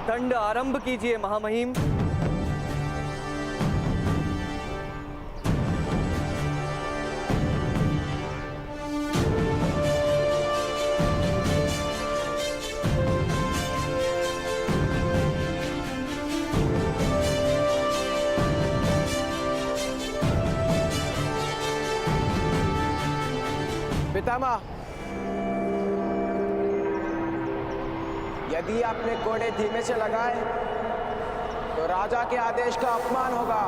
दंड आरंभ कीजिए महामहिम। पितामह, यदि आपने घोड़े धीमे से लगाए तो राजा के आदेश का अपमान होगा।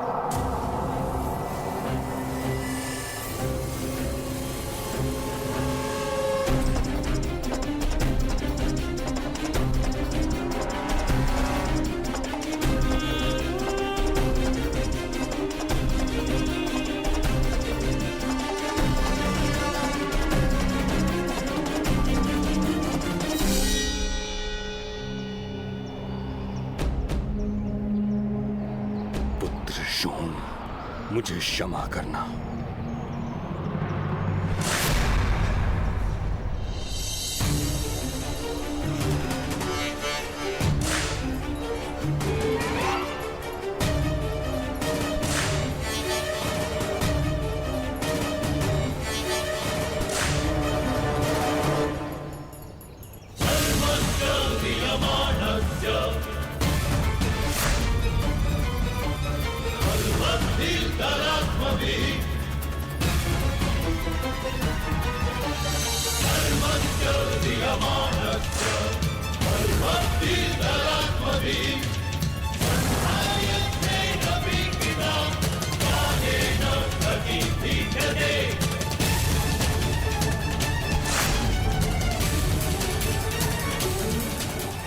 मुझे क्षमा करना।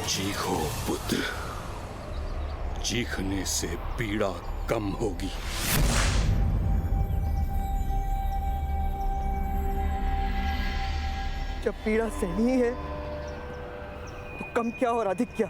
चीखो पुत्र, चीखने से पीड़ा कम होगी। जब पीड़ा सहनी है तो कम क्या और अधिक क्या।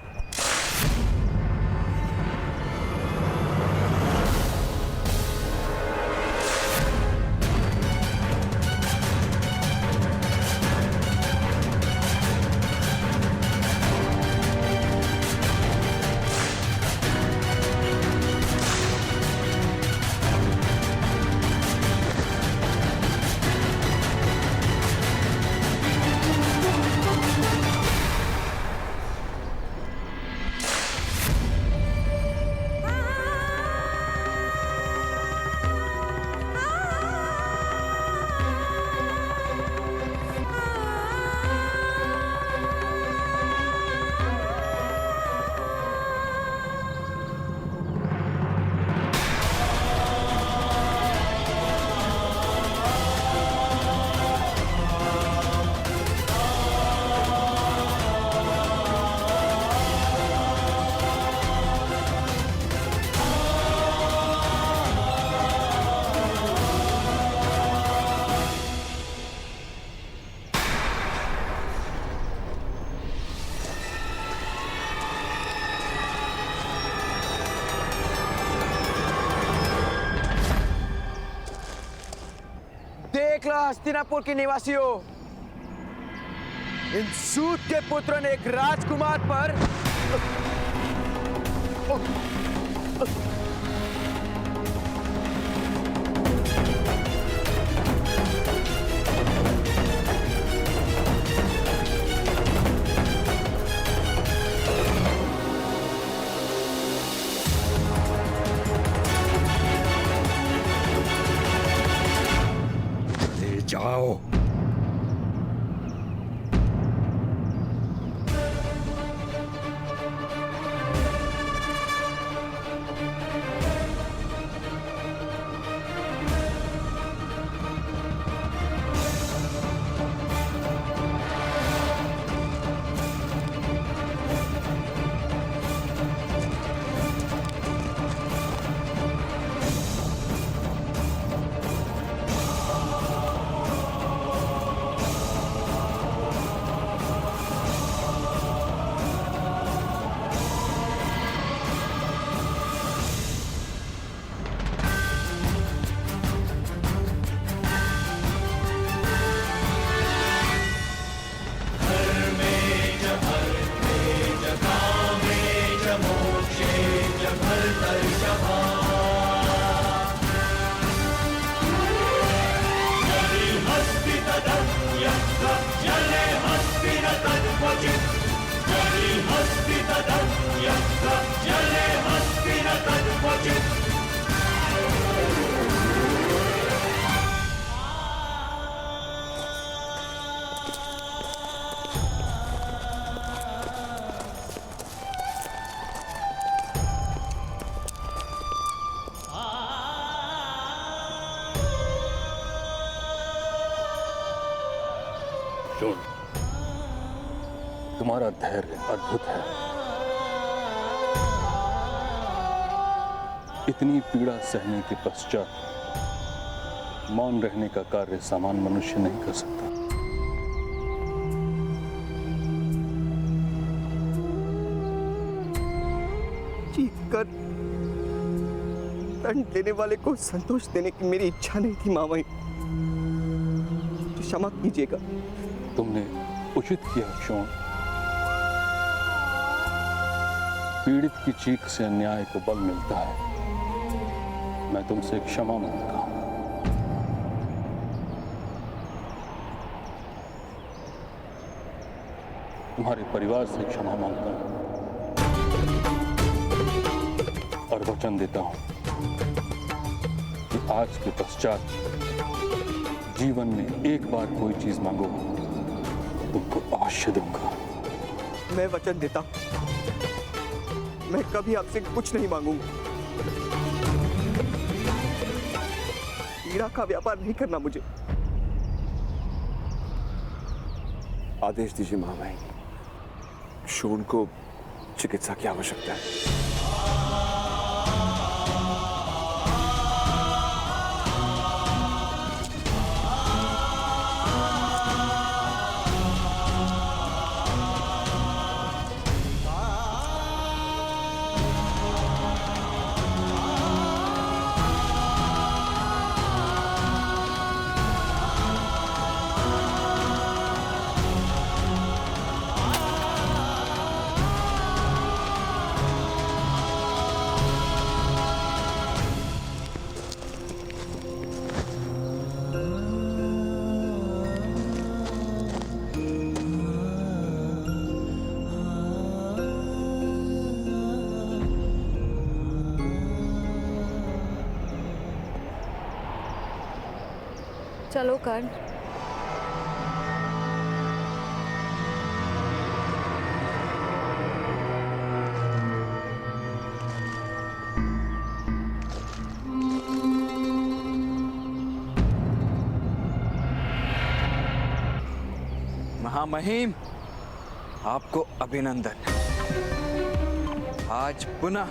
देख लो हस्तिनापुर के निवासियों, इन सूत के पुत्र ने एक राजकुमार पर जाओ। शोण, तुम्हारा धैर्य अद्भुत है। इतनी पीड़ा सहने के पश्चात मौन रहने का कार्य सामान्य मनुष्य नहीं कर सकता। चीख कर दंड देने वाले को संतोष देने की मेरी इच्छा नहीं थी मामाई। क्षमा कीजिएगा। तुमने उचित किया शोण। पीड़ित की चीख से अन्याय को बल मिलता है। मैं तुमसे क्षमा मांगता हूं। तुम्हारे परिवार से क्षमा मांगता हूं और वचन देता हूं कि आज के पश्चात जीवन में एक बार कोई चीज मांगो तुमको अवश्य दूंगा। मैं वचन देता हूं, मैं कभी आपसे कुछ नहीं मांगूंगा। पीड़ा का व्यापार नहीं करना मुझे। आदेश दीजिए महामाई, शोण को चिकित्सा की आवश्यकता है। चलो कर्ण। महामहिम, आपको अभिनंदन। आज पुनः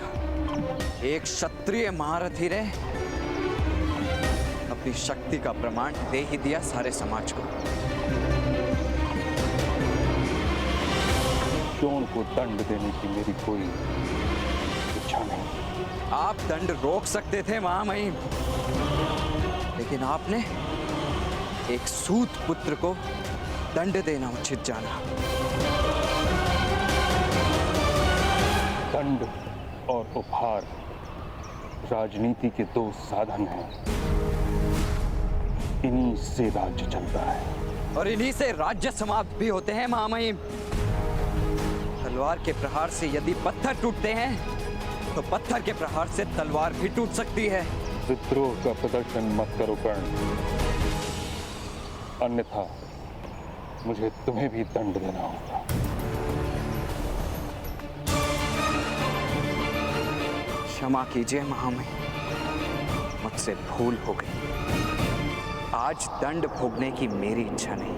एक क्षत्रिय महारथी ने अपनी शक्ति का प्रमाण दे ही दिया सारे समाज को। शोण को दंड देने की मेरी कोई इच्छा नहीं। आप दंड रोक सकते थे महामहिम, लेकिन आपने एक सूत पुत्र को दंड देना उचित जाना। दंड और उपहार राजनीति के दो साधन हैं। इन्हीं से राज्य चलता है और इन्हीं से राज्य समाप्त भी होते हैं महामहिम। तलवार के प्रहार से यदि पत्थर टूटते हैं तो पत्थर के प्रहार से तलवार भी टूट सकती है। विद्रोह का प्रदर्शन मत करो कर्ण, अन्यथा मुझे तुम्हें भी दंड देना होगा। क्षमा कीजिए महामहिम, मुझसे भूल हो गई। आज दंड भोगने की मेरी इच्छा नहीं।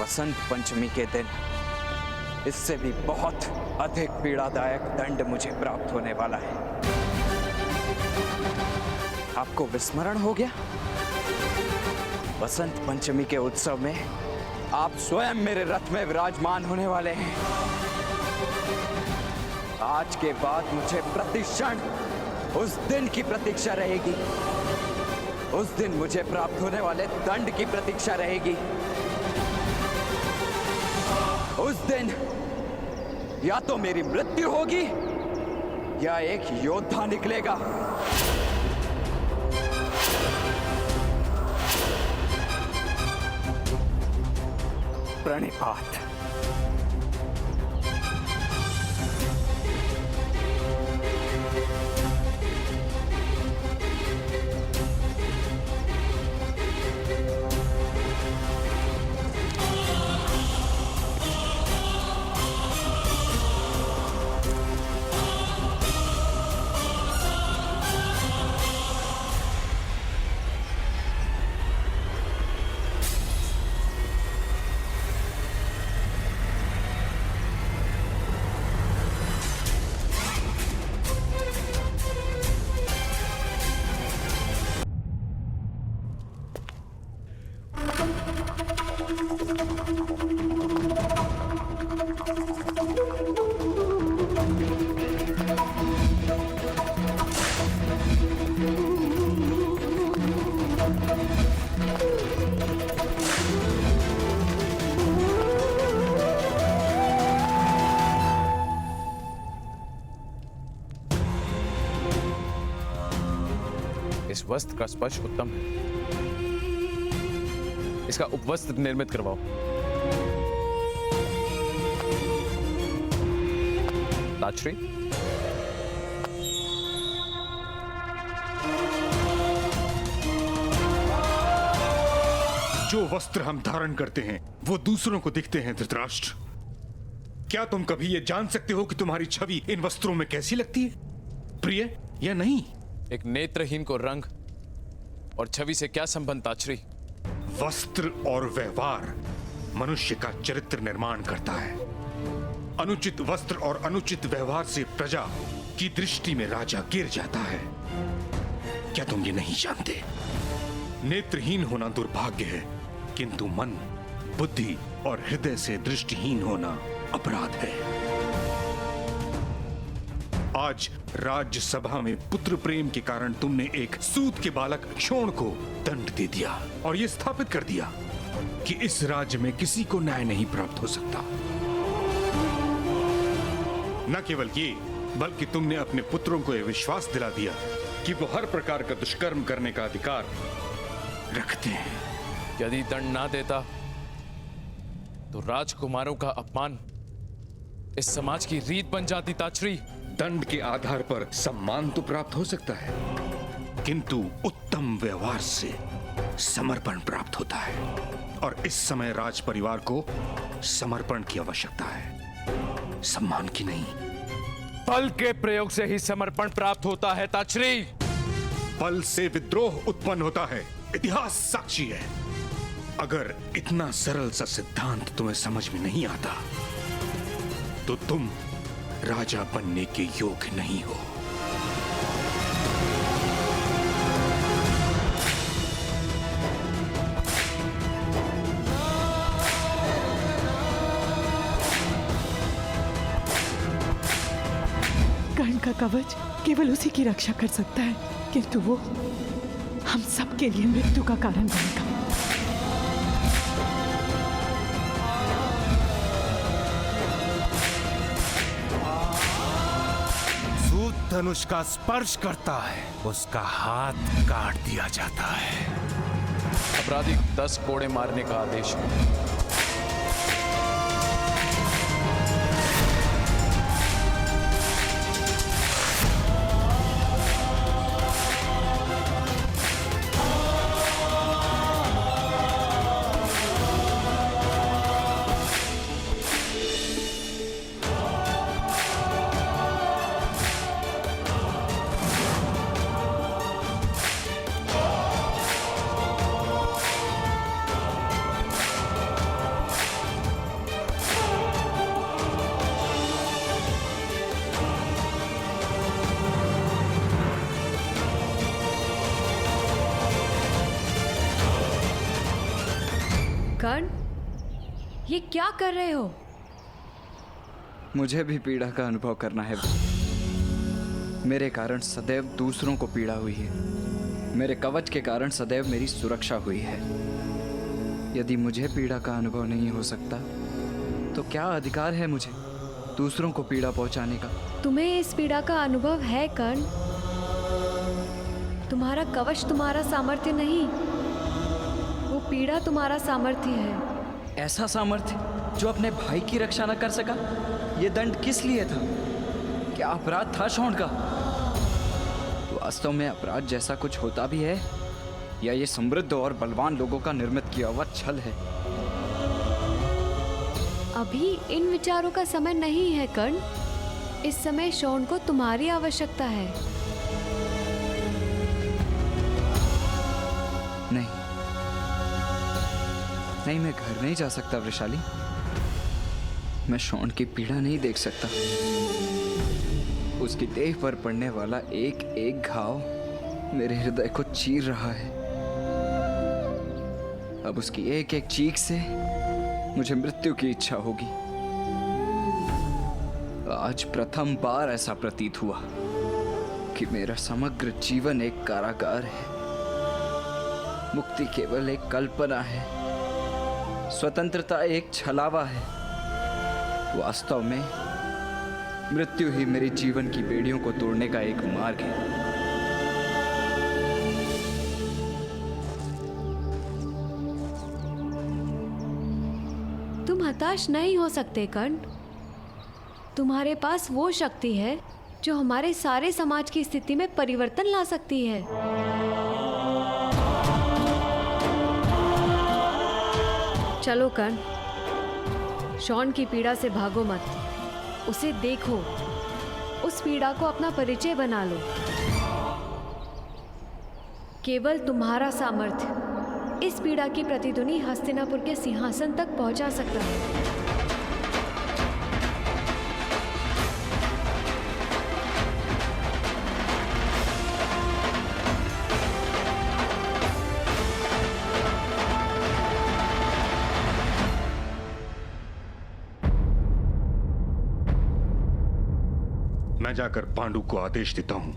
वसंत पंचमी के दिन इससे भी बहुत अधिक पीड़ादायक दंड मुझे प्राप्त होने वाला है। आपको विस्मरण हो गया? वसंत पंचमी के उत्सव में आप स्वयं मेरे रथ में विराजमान होने वाले हैं। आज के बाद मुझे प्रतिक्षण उस दिन की प्रतीक्षा रहेगी। उस दिन मुझे प्राप्त होने वाले दंड की प्रतीक्षा रहेगी। उस दिन या तो मेरी मृत्यु होगी या एक योद्धा निकलेगा। प्रणिपात। इस वस्त्र का स्पर्श उत्तम है। इसका उपवस्त्र निर्मित करवाओ। ताजश्री, जो वस्त्र हम धारण करते हैं वो दूसरों को दिखते हैं धृतराष्ट्र। क्या तुम कभी ये जान सकते हो कि तुम्हारी छवि इन वस्त्रों में कैसी लगती है, प्रिय या नहीं? एक नेत्रहीन को रंग और छवि से क्या संबंध ताजश्री? वस्त्र और व्यवहार मनुष्य का चरित्र निर्माण करता है। अनुचित वस्त्र और अनुचित व्यवहार से प्रजा की दृष्टि में राजा गिर जाता है। क्या तुम ये नहीं जानते? नेत्रहीन होना दुर्भाग्य है, किंतु मन, बुद्धि और हृदय से दृष्टिहीन होना अपराध है। आज राज्यसभा में पुत्र प्रेम के कारण तुमने एक सूत के बालक क्षोण को दंड दे दिया और यह स्थापित कर दिया कि इस राज्य में किसी को न्याय नहीं प्राप्त हो सकता। न केवल ये, बल्कि तुमने अपने पुत्रों को यह विश्वास दिला दिया कि वो हर प्रकार का दुष्कर्म करने का अधिकार रखते हैं। यदि दंड ना देता तो राजकुमारों का अपमान इस समाज की रीत बन जाती ताजश्री। दंड के आधार पर सम्मान तो प्राप्त हो सकता है, किंतु उत्तम व्यवहार से समर्पण प्राप्त होता है, और इस समय राज परिवार को समर्पण की आवश्यकता है, सम्मान की नहीं। बल के प्रयोग से ही समर्पण प्राप्त होता है ताजश्री। बल से विद्रोह उत्पन्न होता है, इतिहास साक्षी है। अगर इतना सरल सा सिद्धांत तुम्हें समझ में नहीं आता तो तुम राजा बनने के योग्य नहीं हो। कर्ण का कवच केवल उसी की रक्षा कर सकता है, किंतु वो हम सबके लिए मृत्यु का कारण बनेगा। धनुष का स्पर्श करता है, उसका हाथ काट दिया जाता है। अपराधी 10 कोड़े मारने का आदेश है। कर्ण, ये क्या कर रहे हो? मुझे भी पीड़ा का अनुभव करना है। मेरे कारण सदैव दूसरों को पीड़ा हुई है। मेरे कवच के कारण सदैव मेरी सुरक्षा हुई है। यदि मुझे पीड़ा का अनुभव नहीं हो सकता तो क्या अधिकार है मुझे दूसरों को पीड़ा पहुंचाने का? तुम्हें इस पीड़ा का अनुभव है कर्ण। तुम्हारा कवच तुम्हारा सामर्थ्य नहीं, वो पीड़ा तुम्हारा सामर्थ्य है। ऐसा सामर्थ्य जो अपने भाई की रक्षा न कर सका। ये दंड किस लिए था? क्या अपराध था शॉन का? वास्तव में अपराध जैसा कुछ होता भी है या ये समृद्ध और बलवान लोगों का निर्मित किया हुआ छल है? अभी इन विचारों का समय नहीं है कर्ण। इस समय शॉन को तुम्हारी आवश्यकता है। नहीं, मैं घर नहीं जा सकता वृषाली। मैं शॉन की पीड़ा नहीं देख सकता। उसकी देह पर पड़ने वाला एक एक घाव मेरे हृदय को चीर रहा है। अब उसकी एक एक चीख से मुझे मृत्यु की इच्छा होगी। आज प्रथम बार ऐसा प्रतीत हुआ कि मेरा समग्र जीवन एक कारागार है। मुक्ति केवल एक कल्पना है, स्वतंत्रता एक छलावा है। वास्तव में मृत्यु ही मेरे जीवन की बेड़ियों को तोड़ने का एक मार्ग है। तुम हताश नहीं हो सकते कर्ण। तुम्हारे पास वो शक्ति है जो हमारे सारे समाज की स्थिति में परिवर्तन ला सकती है। चलो कर्ण, शॉन की पीड़ा से भागो मत, उसे देखो, उस पीड़ा को अपना परिचय बना लो। केवल तुम्हारा सामर्थ्य इस पीड़ा की प्रतिध्वनि हस्तिनापुर के सिंहासन तक पहुंचा सकता है। मैं जाकर पांडु को आदेश देता हूं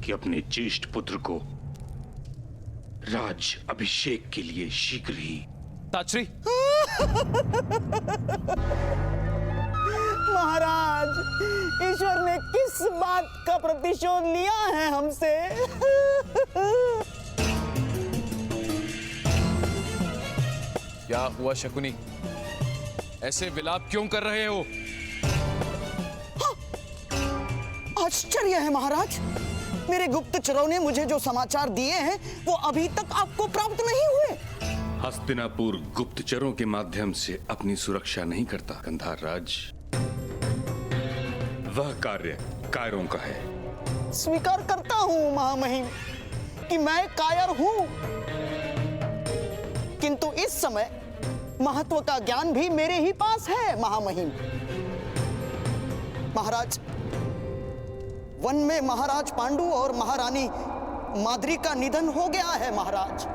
कि अपने ज्येष्ठ पुत्र को राज अभिषेक के लिए शीघ्र ही। ताचरी, महाराज, ईश्वर ने किस बात का प्रतिशोध लिया है हमसे? क्या हुआ शकुनी? ऐसे विलाप क्यों कर रहे हो? आश्चर्य है महाराज, मेरे गुप्तचरों ने मुझे जो समाचार दिए हैं वो अभी तक आपको प्राप्त नहीं हुए। हस्तिनापुर गुप्तचरों के माध्यम से अपनी सुरक्षा नहीं करता कंधार राज। वह कार्य कायरों का है। स्वीकार करता हूं महामहिम कि मैं कायर हूं, किंतु इस समय महत्व का ज्ञान भी मेरे ही पास है महामहिम। महाराज, वन में महाराज पांडु और महारानी माद्री का निधन हो गया है महाराज।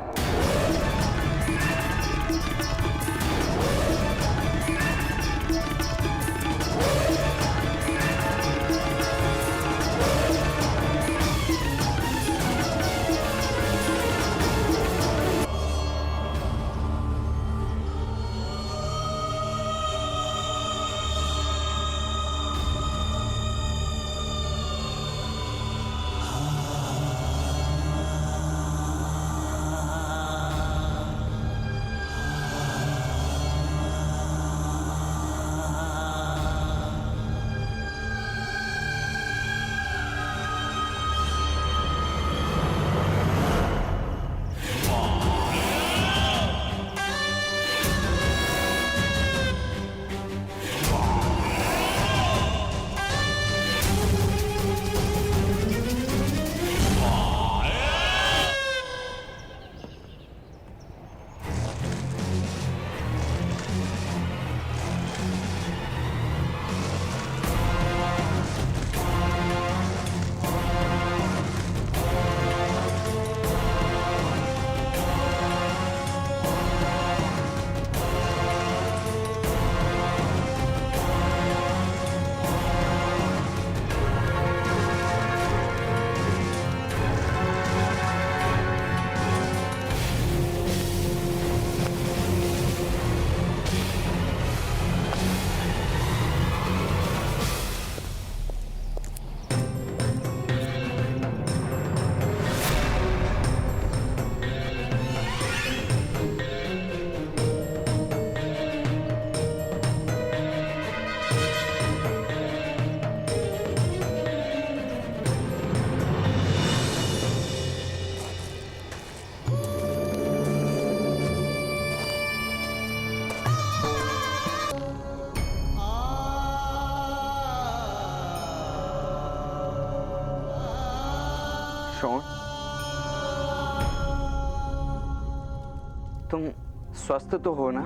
शॉन, तुम स्वस्थ तो हो ना?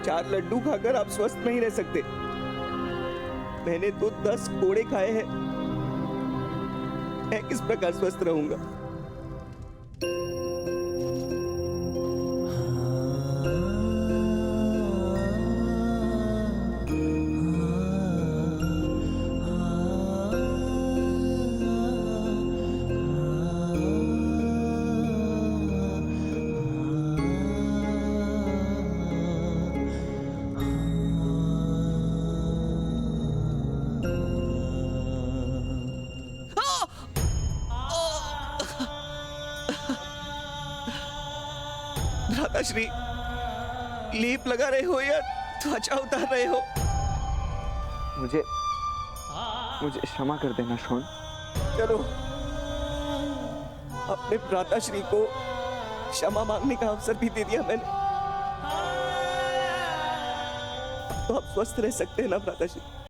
4 लड्डू खाकर आप स्वस्थ नहीं रह सकते। मैंने तो 10 कोड़े खाए हैं। मैं किस प्रकार स्वस्थ रहूंगा? भ्राताश्री, लीप लगा रहे हो या त्वचा उतार रहे हो? मुझे क्षमा कर देना शॉन। चलो, अपने भ्राताश्री को क्षमा मांगने का अवसर भी दे दिया मैंने। तो आप स्वस्थ रह सकते हैं ना भ्राताश्री?